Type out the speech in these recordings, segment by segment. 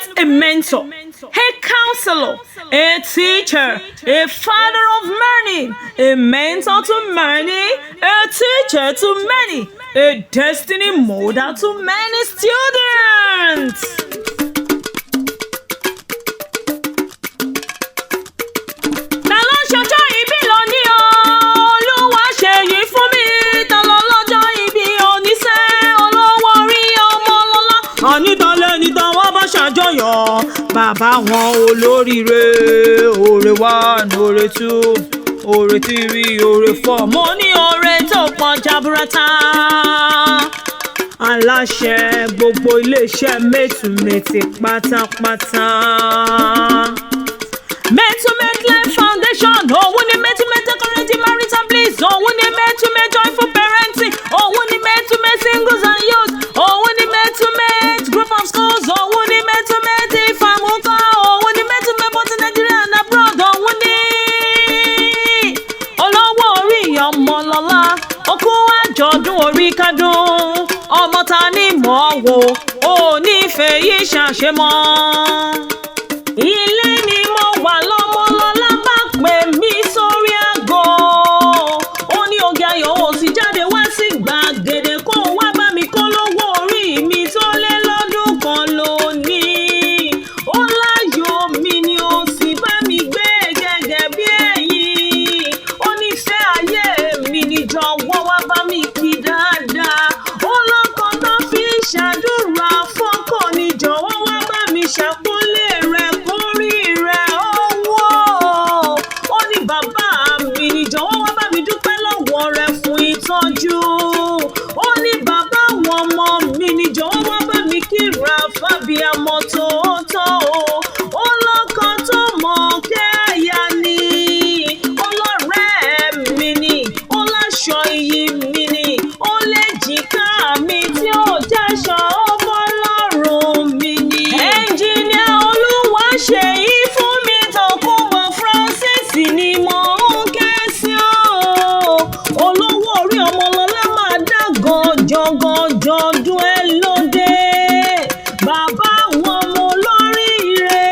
meet a mentor, a counselor, a teacher, a father of many, a mentor to many, a teacher to many, a destiny molder to many students. Ta ló ń ṣọjọ́ ìbí lónìí o? Olúwa ṣe yìí fún mi. Ta ló lọ́jọ́ ìbí oníṣẹ́ olówó orí ọmọ lọ́lá? Ànídàlẹ́ ni táwọn bá ṣàjọyọ̀. Bàbá wọn olóríire, òre 1, òre 2, òre 3, òre 4. Mo ní òre tó pọ̀ jaburata. Aláṣẹ gbogbo iléeṣẹ́ mẹ́tùmẹ́tì pátápátá. Mẹ́tùmẹ́tì Life Foundation, òun ni mẹ́tùmẹ́tì Community Marital Bliss, òun ni mẹ́tùmẹ́tì Joyful Parenting, òun ni mẹ́tùmẹ́tì Singles and Youth, òun ni mẹ́tùmẹ́tì Group of Schools, òun ni mẹ́tùmẹ́tì Famuka, òun ni mẹ́tùmẹ́tì both in Nigeria and abroad, òun ni olówó orí ọmọ lọ́lá, okú àjọ̀dún orí kádùn, ọmọ ta ni mọ̀ wò, ò ní fẹ́ yí ṣàṣemọ́. Ilé ni mo wà lọ́mọ lọ́lá bá pè mí sórí aago. Ó ní OGEAYO'S jáde wá sí gbàgede kó wá bá mi kó lówó orí mi tó lé lọ́dún kan lónìí. Ó láyọ̀ mi ni ó sì bá mi gbé gẹ́gẹ́ bí ẹ̀yìn. Ó nífẹ̀ẹ́ ayé mi ni jọ̀wọ́ wá bá mi kí dáadáa. Ó lọ́kàn tó fi ṣàdúrà fọ́kàn ni jọ̀wọ́ wá bá mi ṣàpọ́nlé rẹ̀. Ó ní bàbá àwọn ọmọ mi ni jọ̀wọ́ wá bá mi kíra fábíàmọ́ tòótọ́ o. Ó lọ́kàn tó mọ̀ kẹ́yà ni, ọlọ́rẹ́ mi ni, ó láṣọ iyì mi ni, ó léjìká mi tí ó jáṣọ ọmọ lọ́rùn mi ni. Ẹnjìníà Olúwaṣeyì fún mi Tòkunbọ̀ Francis ni mo ń ké sí o. Olówó orí ọmọ lọ́lá máa dá gànjọ́gànjọ́ dún ẹ lóde. Bàbá àwọn ọmọ olóríire,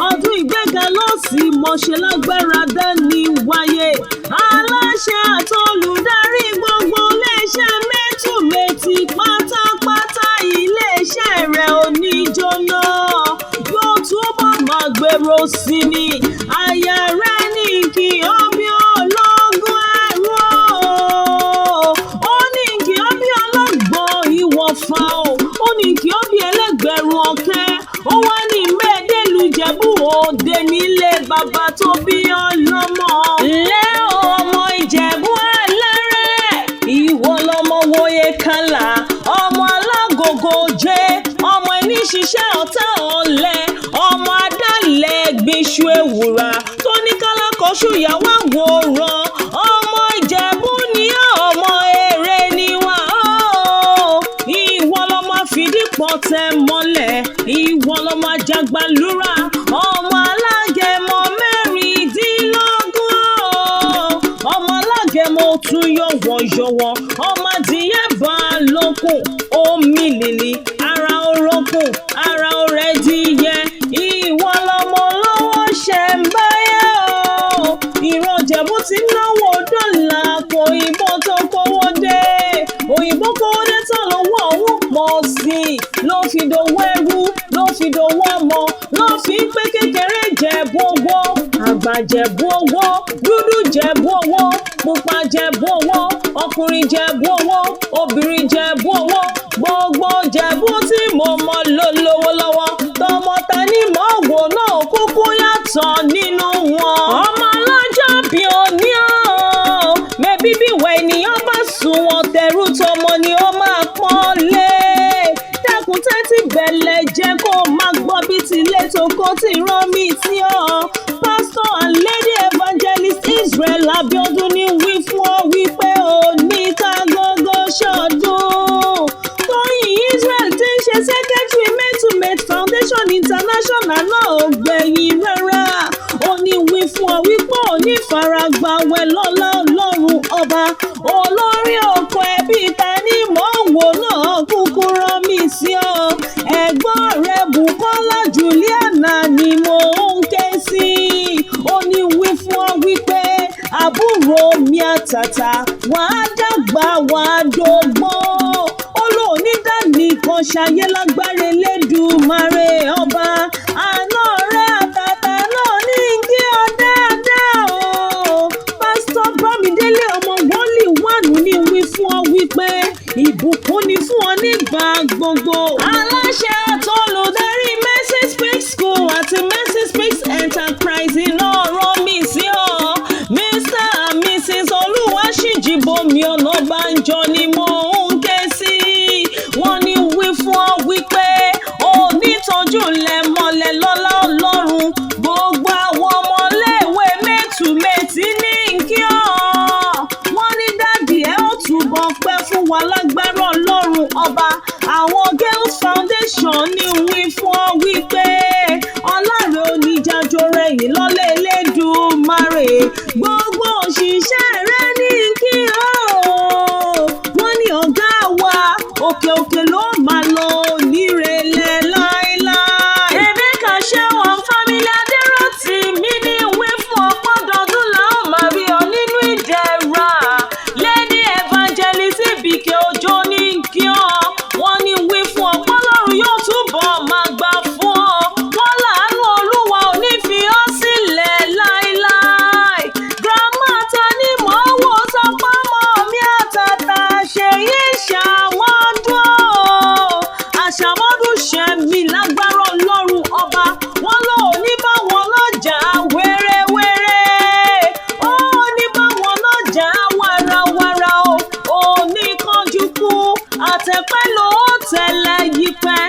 ọdún ìgbéga ló sì mọ̀ṣẹ́ lágbára dání wáyé. Aláṣẹ àtolùdarí gbogbo iléeṣẹ́ mẹ́tùmẹ́tì pátápátá, iléeṣẹ́ rẹ̀ ò ní jóná, yóò túbọ̀ máa gbèrò sí ni. Àyà rẹ̀ ní kí ó bí ológun ẹ̀rọ. Ó ní kí ó bí ọlọ́gbọ́n ìwọ̀fà o. Ó ní kí ó bí ẹlẹ́gbẹ̀rún ọ̀kẹ́. Ó wá ní mẹ́ẹ̀ẹ́dẹ́lù Ìjẹ̀bú Òde nílé bàbá tó bí ọlọ́mọ. Lẹ́ ọmọ Ìjẹ̀bú ẹlẹ́rẹ̀, ìwọ lọmọ wòye kálá, ọmọ alágògò jẹ́, ọmọ ẹni ṣiṣẹ́ ọ̀tá ọ̀lẹ, ọmọ adálẹ̀ gbéṣu ewùrà tó ní kálákọ̀ọ́sù ìyàwó àwòrán. Ọmọ Ìjẹ̀bú ni ọmọ èrè ni wá o. Ìwọ lọmọ àfìdípọ̀ tẹ mọ́lẹ̀, ìwọ lọmọ àjàgbàlúrà, ọmọ alágẹmọ mẹ́rìndínlógún o. Ọmọ alágẹmọ tún yọ̀wọ̀yọ̀wọ̀, ọmọ adìyẹ bá lókun, omi lìlì, ara orókùn, ara ọ̀rẹ́ díyẹ. Ìwọ lọmọ lọ́wọ́ ṣẹ̀ ń báyẹ̀ o. Ìran Ìjẹ̀bú ti náwó dọ́là kò ìbọn tó kówó dé. Òyìnbó kówó dé tán lówó òun pọ̀ sí i. Ló fi dowó ẹrú, ló fi dowó ọmọ, ló fi ń pé kékeré Jẹ̀bú owó, àgbà Jẹ̀bú owó, dúdú Jẹ̀bú owó, pupa Jẹ̀bú owó, ọkùnrin Jẹ̀bú owó, obìnrin Jẹ̀bú owó. Gbogbo Jẹ̀bú tí mo mọ̀ ló lówó lọ́wọ́. Tọmọ ta ni mọ̀ wò náà kúkú yàtọ̀ nínú wọn. Ọmọ alájọ bí òní o. Mẹ́bí bí ìwà ènìyàn bá sùn wọn tẹrú tọmọ ni ó máa pọ́n lé. Dákun tẹ́tí bẹ̀lẹ̀ jẹ́ kó máa gbọ́ bí tilé toko ti rán mi sí ọ. Pastor and Lady Evangelist Israel Abiodun ní wí fún ọ wípé ò ní ká gógó ṣọdún. Tóyìn Israel tí ń ṣe Secretary Mẹ́tùmẹ́tì Foundation International náà ò gbẹ̀yìn rárá. Ó ní wí fún ọ wípé ò ní faragbá wẹ̀ lọ́lá Ọlọ́run ọba. Olórí oko ẹbí ta ni mò ń wò náà kúkú rán mi sí ọ. Ẹ̀gbọ́n rẹ̀ Bùkọ́lá jù àtàtà wàá dàgbà wàá dógbó olóòní dání kan ṣayé lágbára Elédùmarè ọba àná rẹ àtàtà náà ní kí ọ dáadáa o. pásítọ̀ Bámidélé ọmọ wòlíì wànú ní wí fún ọ wípé ìbùkún ni fún ọ nígbà gbogbo. aláṣẹ àtolùdarí Mercy Speaks School àti Mercy Speaks Enterprise náà rán mi sí ọ. Mr and Mrs Olúwaṣíjìbọmi Ọ̀nàbànjọ ni mo ń ké sí. wọ́n ní wí fún ọ wípé onítọ́jú lẹ́mọ́lẹ̀ lọ́lá Ọlọ́run gbogbo àwọn ọmọléèwé mẹ́tùmẹ́tì ní kí ọ. wọ́n ní dádì ẹ ó túbọ̀ pẹ́ fún wa lágbára Ọlọ́run ọba. àwọn Girls Foundation ní wí fún ọ wípé ọlọ́run oníjàjò rẹ̀yìn lọ́lẹ̀ Elédùmarè gbogbo òṣìṣẹ́ rẹ ní kí ọ. wọ́n ní ọ̀gá wa òkè òkè ló máa lọ nírẹ̀lẹ̀ láéláé. èmi kà ṣe wọn Fámílì Adéròtì mi ní ìwé fún ọpọ́dọọdún làwọn máa rí ọ nínú ìdẹ̀ra. Lady Evangelist Ìbíkẹ́ Òjó ní kí ọ. wọ́n ní wí fún ọpọ́lọ́run yóò túbọ̀ máa gbà fún ọ. wọ́n láàánú Olúwa ò ní fi ọ́ sílẹ̀ láéláé. grandma ta ni mò ń wò sọpọ́mọ́ mi àtàtà ṣèyí ṣàmọ́dún àṣàmọ́dún ṣẹ̀mí lágbára Ọlọ́run ọba. wọ́n lò ní báwọn lọ́jà wẹ́rẹ́wẹ́rẹ́ ó ní báwọn lọ́jà wàràwàrà ó ní kánjú kú àtẹ̀pẹ́ ló tẹ̀lé yìí pẹ́.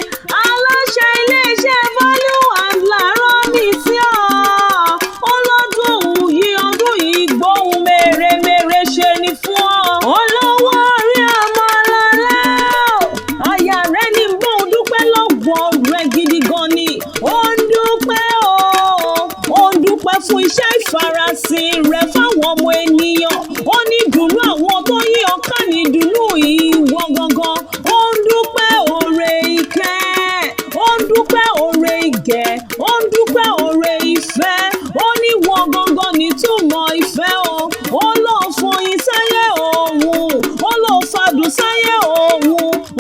aláṣẹ iléeṣẹ́ value and làárọ̀ mi sí ọ. ọlọ́dún yìí ọdún yìí gbóhùn mèremère ṣe ni fún ọ. olówó orí ọmọ lọ́lá àyà rẹ ní gbóhùn dúpẹ́ lọ́wọ́ rẹ gidi gan ni. ó ń dúpẹ́ ó ń dúpẹ́ fún iṣẹ́ ìfarasìn rẹ fáwọn ọmọ ènìyàn. ó ní dùnú àwọn tó yí ọkàn ní dùnú ìwọ gangan. ó ń dúpẹ́ oore ìkẹ́ ó ń dúpẹ́ oore ìgẹ̀ ó ń dúpẹ́ oore ìfẹ́. ó ní wọ́n gangan nìtúmọ̀ ìfẹ́ o. ó lọ fọyín sáyé òun ó lọ fàdùn sáyé òun.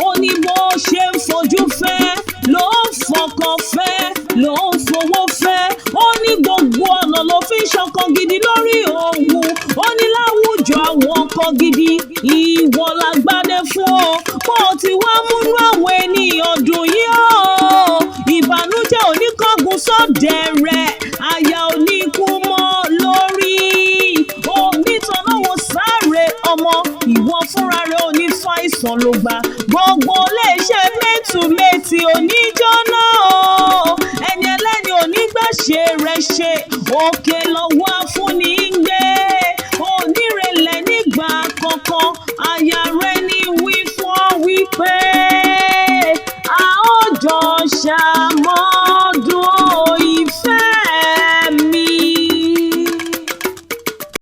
ó ní bó ṣe ń fojú fẹ́ ló ń fọkàn fẹ́ ló ń fowó fẹ́. ó ní gbogbo ọ̀nà ló fi ń ṣọkan gidi lórí òun. ó ní láwùjọ àwọn ọkọ gidi ìwọ lágbádé fún ọ. bó ti wá múnú àwọn ènìyàn dùn yìí ó. ìbànújẹ́ oníkángun sọ́dẹ̀ rẹ̀ àyà oníkú mọ́ lórí. onítọ̀nàwó sáré ọmọ ìwọ fúnra rẹ̀ onífàìsàn ló gbà. gbogbo iléeṣẹ́ mẹ́tùmẹ́tì oníjọ́ náà ẹni ẹlẹ́ni onígbàṣe rẹ̀ ṣe òkè lọ́wọ́.